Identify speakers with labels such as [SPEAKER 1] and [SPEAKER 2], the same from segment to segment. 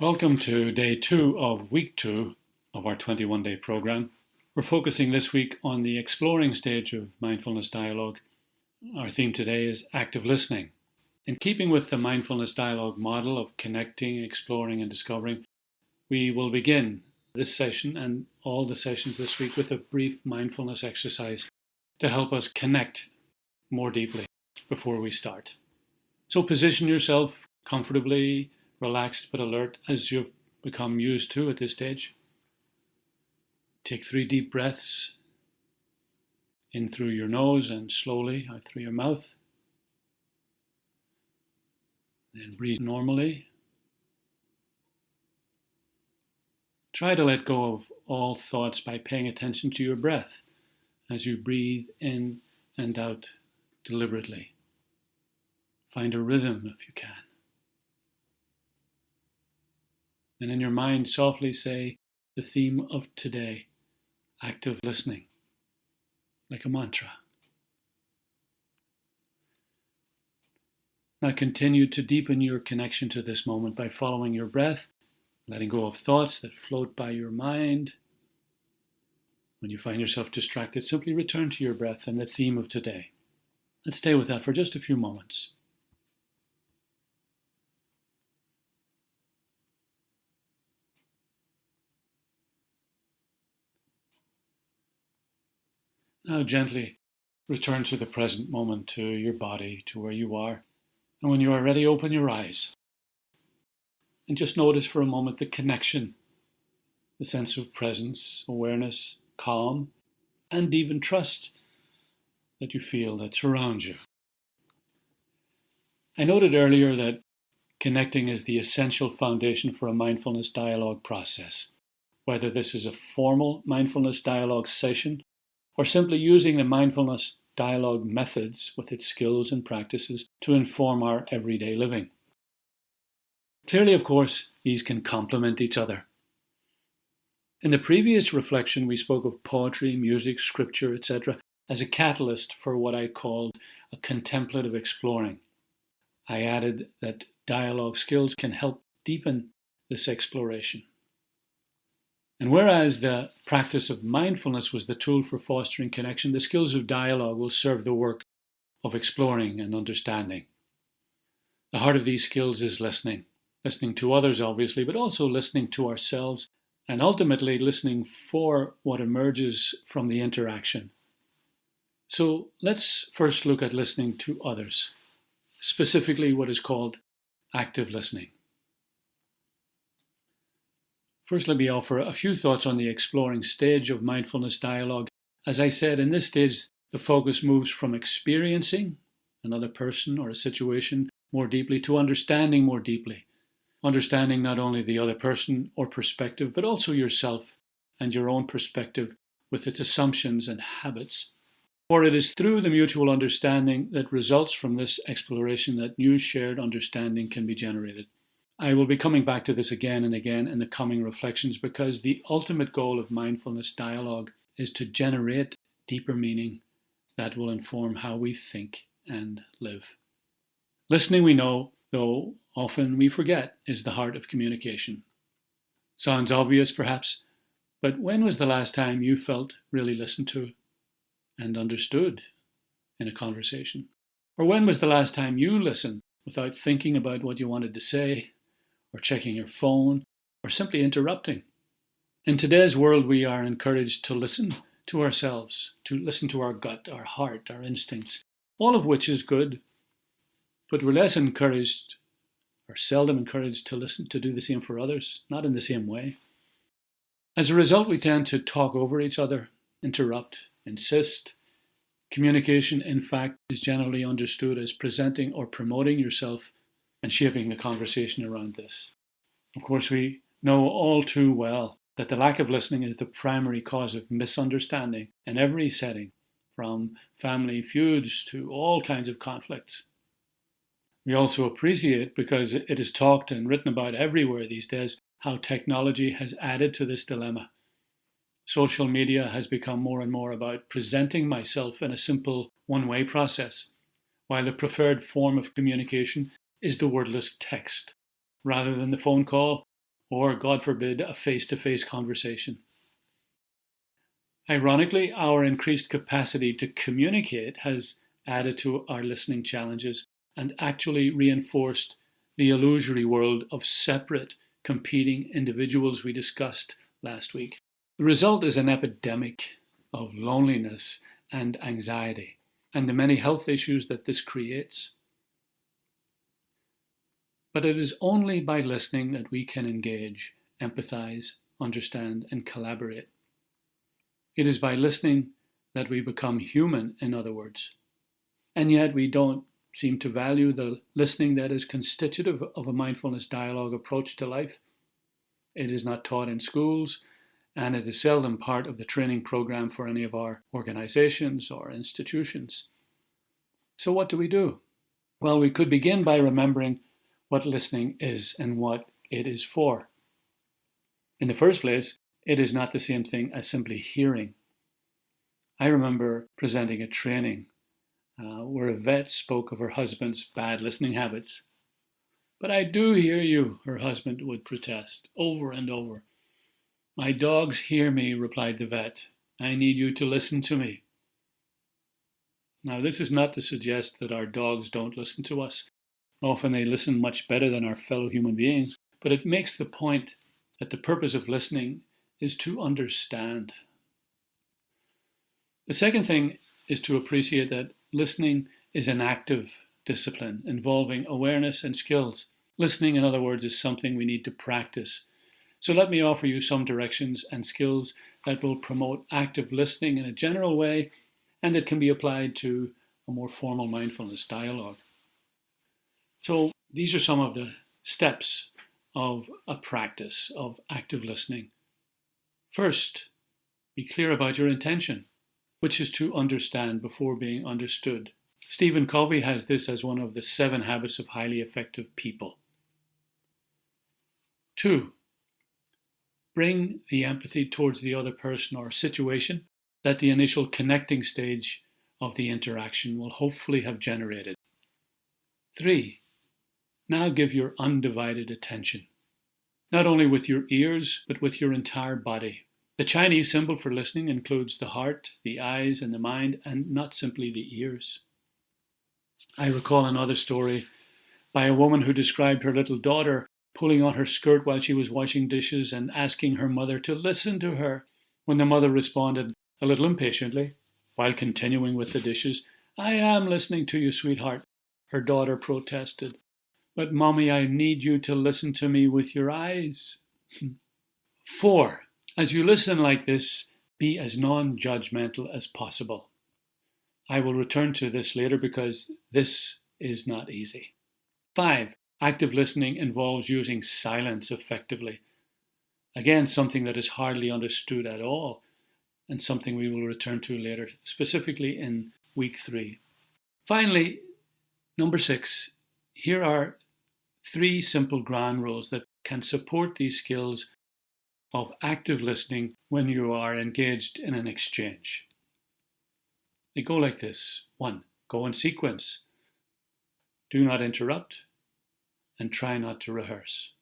[SPEAKER 1] Welcome to day 2 of week 2 of our 21-day program. We're focusing this week on the exploring stage of mindfulness dialogue. Our theme today is active listening. In keeping with the mindfulness dialogue model of connecting, exploring, and discovering, we will begin this session and all the sessions this week with a brief mindfulness exercise to help us connect more deeply before we start. So position yourself comfortably, relaxed but alert as you've become used to at this stage. Take 3 deep breaths in through your nose and slowly out through your mouth. Then breathe normally. Try to let go of all thoughts by paying attention to your breath as you breathe in and out deliberately. Find a rhythm if you can. And in your mind, softly say the theme of today, active listening, like a mantra. Now continue to deepen your connection to this moment by following your breath, letting go of thoughts that float by your mind. When you find yourself distracted, simply return to your breath and the theme of today. Let's stay with that for just a few moments. Now gently return to the present moment, to your body, to where you are. And when you are ready, open your eyes. And just notice for a moment the connection, the sense of presence, awareness, calm, and even trust that you feel that surrounds you. I noted earlier that connecting is the essential foundation for a mindfulness dialogue process, whether this is a formal mindfulness dialogue session or simply using the mindfulness dialogue methods with its skills and practices to inform our everyday living. Clearly, of course, these can complement each other. In the previous reflection, we spoke of poetry, music, scripture, etc. as a catalyst for what I called a contemplative exploring. I added that dialogue skills can help deepen this exploration. And whereas the practice of mindfulness was the tool for fostering connection, the skills of dialogue will serve the work of exploring and understanding. The heart of these skills is listening to others, obviously, but also listening to ourselves, and ultimately listening for what emerges from the interaction. So let's first look at listening to others, specifically what is called active listening. First, let me offer a few thoughts on the exploring stage of mindfulness dialogue. As I said, in this stage, the focus moves from experiencing another person or a situation more deeply to understanding more deeply. Understanding not only the other person or perspective, but also yourself and your own perspective with its assumptions and habits. For it is through the mutual understanding that results from this exploration that new shared understanding can be generated. I will be coming back to this again and again in the coming reflections because the ultimate goal of mindfulness dialogue is to generate deeper meaning that will inform how we think and live. Listening, we know, though often we forget, is the heart of communication. Sounds obvious, perhaps, but when was the last time you felt really listened to and understood in a conversation? Or when was the last time you listened without thinking about what you wanted to say, or checking your phone, or simply interrupting? In today's world, we are encouraged to listen to ourselves, to listen to our gut, our heart, our instincts, all of which is good, but we're less encouraged, or seldom encouraged, to listen, to do the same for others, not in the same way. As a result, we tend to talk over each other, interrupt, insist. Communication, in fact, is generally understood as presenting or promoting yourself and shaping the conversation around this. Of course, we know all too well that the lack of listening is the primary cause of misunderstanding in every setting, from family feuds to all kinds of conflicts. We also appreciate, because it is talked and written about everywhere these days, how technology has added to this dilemma. Social media has become more and more about presenting myself in a simple one-way process, while the preferred form of communication is the wordless text, rather than the phone call or, God forbid, a face-to-face conversation. Ironically, our increased capacity to communicate has added to our listening challenges and actually reinforced the illusory world of separate, competing individuals we discussed last week. The result is an epidemic of loneliness and anxiety, and the many health issues that this creates. But it is only by listening that we can engage, empathize, understand, and collaborate. It is by listening that we become human, in other words. And yet we don't seem to value the listening that is constitutive of a mindfulness dialogue approach to life. It is not taught in schools, and it is seldom part of the training program for any of our organizations or institutions. So what do we do? Well, we could begin by remembering what listening is and what it is for. In the first place, it is not the same thing as simply hearing. I remember presenting a training where a vet spoke of her husband's bad listening habits. "But I do hear you," her husband would protest over and over. "My dogs hear me," replied the vet. "I need you to listen to me." Now, this is not to suggest that our dogs don't listen to us. Often they listen much better than our fellow human beings, but it makes the point that the purpose of listening is to understand. The second thing is to appreciate that listening is an active discipline involving awareness and skills. Listening, in other words, is something we need to practice. So let me offer you some directions and skills that will promote active listening in a general way and that can be applied to a more formal mindfulness dialogue. So these are some of the steps of a practice of active listening. First, be clear about your intention, which is to understand before being understood. Stephen Covey has this as one of the 7 habits of highly effective people. 2, bring the empathy towards the other person or situation that the initial connecting stage of the interaction will hopefully have generated. 3, now give your undivided attention, not only with your ears, but with your entire body. The Chinese symbol for listening includes the heart, the eyes, and the mind, and not simply the ears. I recall another story by a woman who described her little daughter pulling on her skirt while she was washing dishes and asking her mother to listen to her. When the mother responded, a little impatiently, while continuing with the dishes, "I am listening to you, sweetheart," her daughter protested. "But Mommy, I need you to listen to me with your eyes." 4, as you listen like this, be as non-judgmental as possible. I will return to this later because this is not easy. 5, active listening involves using silence effectively. Again, something that is hardly understood at all, and something we will return to later, specifically in week 3. Finally, number 6, here are 3 simple ground rules that can support these skills of active listening when you are engaged in an exchange. They go like this. 1, go in sequence. Do not interrupt and try not to rehearse.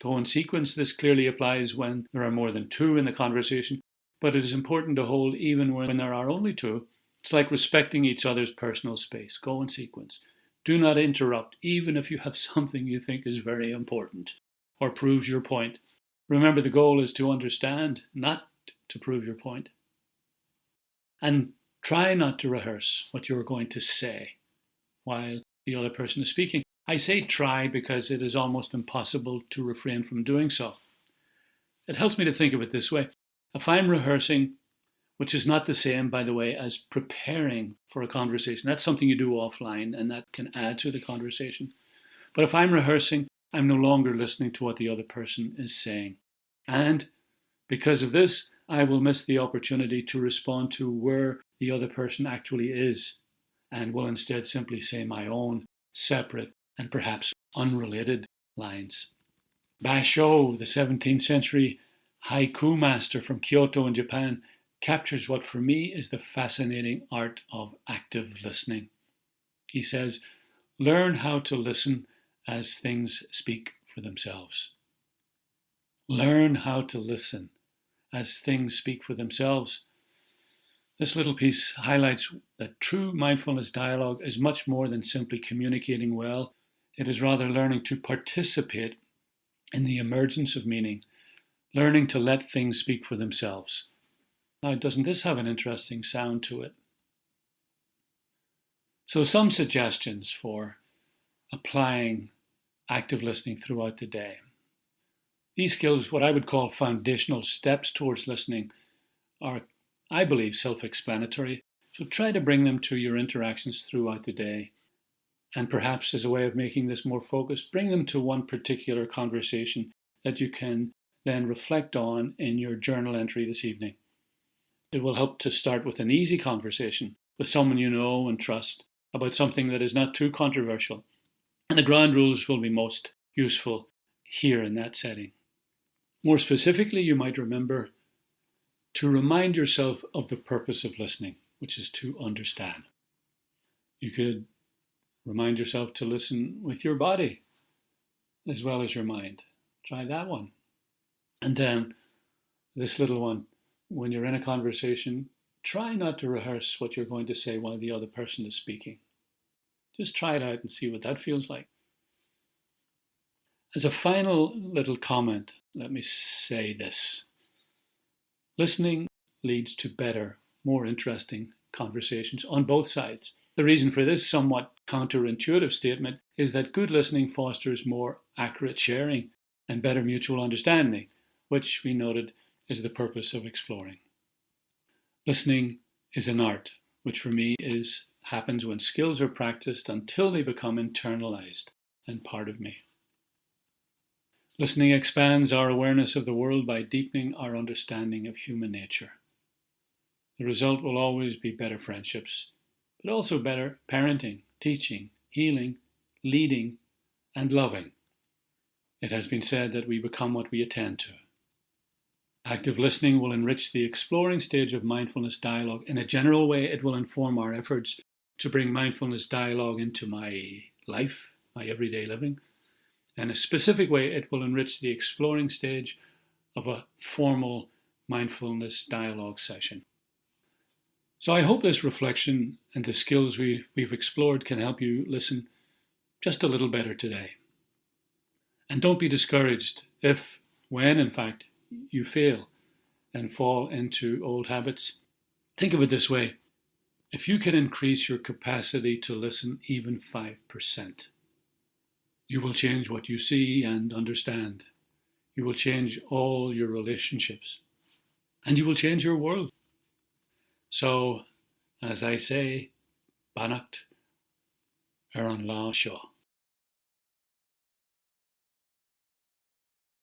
[SPEAKER 1] Go in sequence. This clearly applies when there are more than 2 in the conversation, but it is important to hold even when there are only 2. It's like respecting each other's personal space. Go in sequence. Do not interrupt, even if you have something you think is very important or proves your point. Remember, the goal is to understand, not to prove your point. And try not to rehearse what you're going to say while the other person is speaking. I say try because it is almost impossible to refrain from doing so. It helps me to think of it this way. If I'm rehearsing, which is not the same, by the way, as preparing for a conversation. That's something you do offline, and that can add to the conversation. But if I'm rehearsing, I'm no longer listening to what the other person is saying. And because of this, I will miss the opportunity to respond to where the other person actually is, and will instead simply say my own separate and perhaps unrelated lines. Basho, the 17th century haiku master from Kyoto in Japan, captures what for me is the fascinating art of active listening. He says, "Learn how to listen as things speak for themselves." Learn how to listen as things speak for themselves. This little piece highlights that true mindfulness dialogue is much more than simply communicating well. It is rather learning to participate in the emergence of meaning, learning to let things speak for themselves. Now, doesn't this have an interesting sound to it? So, some suggestions for applying active listening throughout the day. These skills, what I would call foundational steps towards listening, are, I believe, self-explanatory. So try to bring them to your interactions throughout the day. And perhaps as a way of making this more focused, bring them to one particular conversation that you can then reflect on in your journal entry this evening. It will help to start with an easy conversation with someone you know and trust about something that is not too controversial. And the ground rules will be most useful here in that setting. More specifically, you might remember to remind yourself of the purpose of listening, which is to understand. You could remind yourself to listen with your body as well as your mind. Try that one. And then this little one, when you're in a conversation, try not to rehearse what you're going to say while the other person is speaking. Just try it out and see what that feels like. As a final little comment, let me say this. Listening leads to better, more interesting conversations on both sides. The reason for this somewhat counterintuitive statement is that good listening fosters more accurate sharing and better mutual understanding, which we noted is the purpose of exploring. Listening is an art, which for me happens when skills are practiced until they become internalized and part of me. Listening expands our awareness of the world by deepening our understanding of human nature. The result will always be better friendships, but also better parenting, teaching, healing, leading, and loving. It has been said that we become what we attend to. Active listening will enrich the exploring stage of mindfulness dialogue. In a general way, it will inform our efforts to bring mindfulness dialogue into my life, my everyday living. In a specific way, it will enrich the exploring stage of a formal mindfulness dialogue session. So I hope this reflection and the skills we've explored can help you listen just a little better today. And don't be discouraged if, when in fact, you fail and fall into old habits. Think of it this way. If you can increase your capacity to listen even 5%, you will change what you see and understand. You will change all your relationships. And you will change your world. So, as I say, Bannacht ar an lá seo.